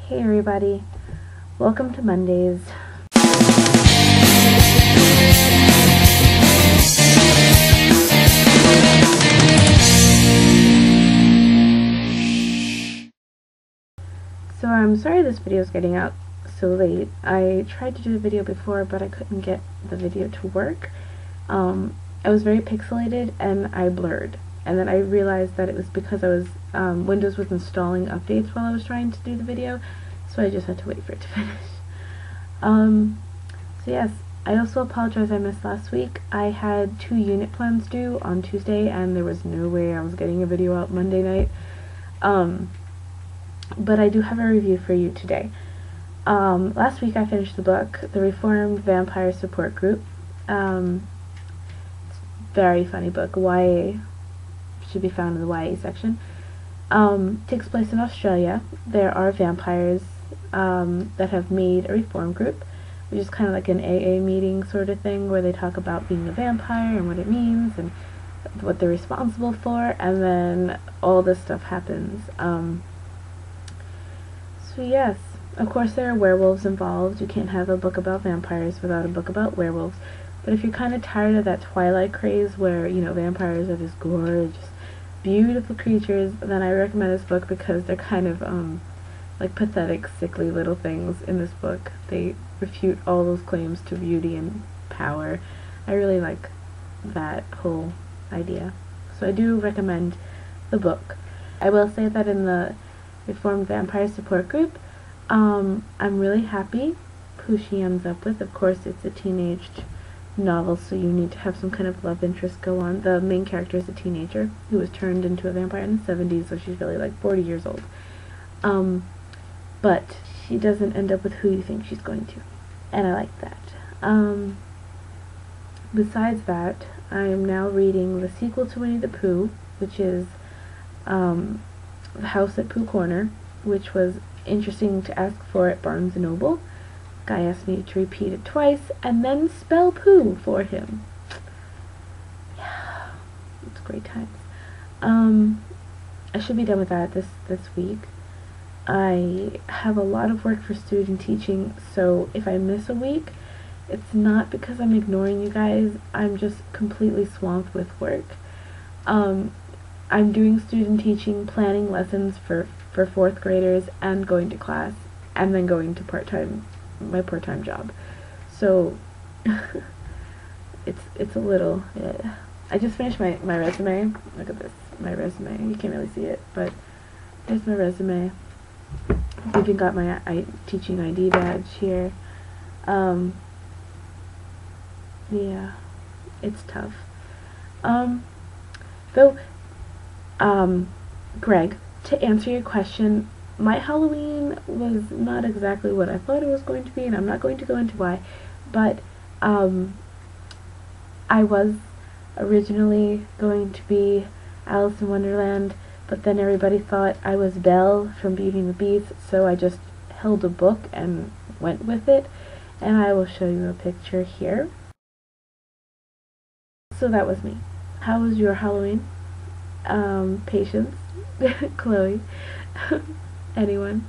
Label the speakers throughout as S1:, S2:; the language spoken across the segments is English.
S1: Hey everybody, welcome to Mondays. So I'm sorry this video is getting out so late. I tried to do the video before, but I couldn't get the video to work. I was very pixelated and I blurred. And then I realized that it was because Windows was installing updates while I was trying to do the video, so I just had to wait for it to finish. So yes, I also apologize I missed last week. I had 2 unit plans due on Tuesday, and there was no way I was getting a video out Monday night. But I do have a review for you today. Last week I finished the book, The Reformed Vampire Support Group. Very funny book. YA should be found in the YA section. Takes place in Australia. There are vampires that have made a reform group, which is kind of like an AA meeting sort of thing, where they talk about being a vampire and what it means and what they're responsible for, and then all this stuff happens. So yes, of course there are werewolves involved. You can't have a book about vampires without a book about werewolves. But if you're kind of tired of that Twilight craze where, you know, vampires are just gorgeous, beautiful creatures, then I recommend this book because they're kind of like pathetic, sickly little things in this book. They refute all those claims to beauty and power. I really like that whole idea. So I do recommend the book. I will say that in the Reformed Vampire Support Group, I'm really happy who she ends up with. Of course, it's a teenaged novel, so you need to have some kind of love interest go on. The main character is a teenager who was turned into a vampire in the 70s, so she's really like 40 years old. But she doesn't end up with who you think she's going to, and I like that. Besides that, I am now reading the sequel to Winnie the Pooh, which is The House at Pooh Corner, which was interesting to ask for at Barnes & Noble. Guy asked me to repeat it twice and then spell Pooh for him. Yeah, it's great times. I should be done with that this week. I have a lot of work for student teaching, so if I miss a week, it's not because I'm ignoring you guys. I'm just completely swamped with work. I'm doing student teaching, planning lessons for 4th graders, and going to class, and then going to my part-time job. So it's a little, yeah. I just finished my resume. Look at this, my resume. You can't really see it, but here's my resume. I've even got my teaching ID badge here. Yeah, it's tough. Greg, to answer your question, my Halloween was not exactly what I thought it was going to be, and I'm not going to go into why, but I was originally going to be Alice in Wonderland, but then everybody thought I was Belle from Beauty and the Beast, so I just held a book and went with it, and I will show you a picture here. So that was me. How was your Halloween? Patience, Chloe, anyone,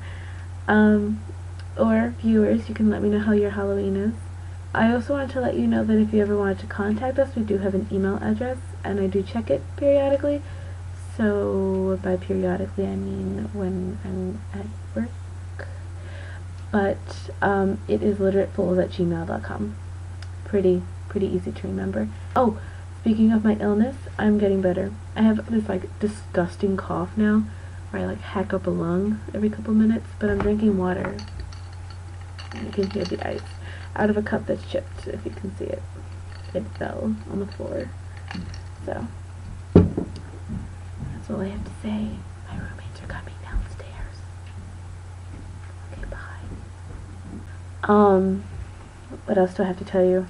S1: or viewers, you can let me know how your Halloween is. I also wanted to let you know that if you ever wanted to contact us, we do have an email address, and I do check it periodically. So by periodically, I mean when I'm at work. But it is literatefools@gmail.com. Pretty easy to remember. Oh, speaking of my illness, I'm getting better. I have this like disgusting cough now, where I like hack up a lung every couple minutes, but I'm drinking water. You can hear the ice out of a cup that's chipped, if you can see it. It fell on the floor. So that's all I have to say. My roommates are coming downstairs. Okay, bye. What else do I have to tell you?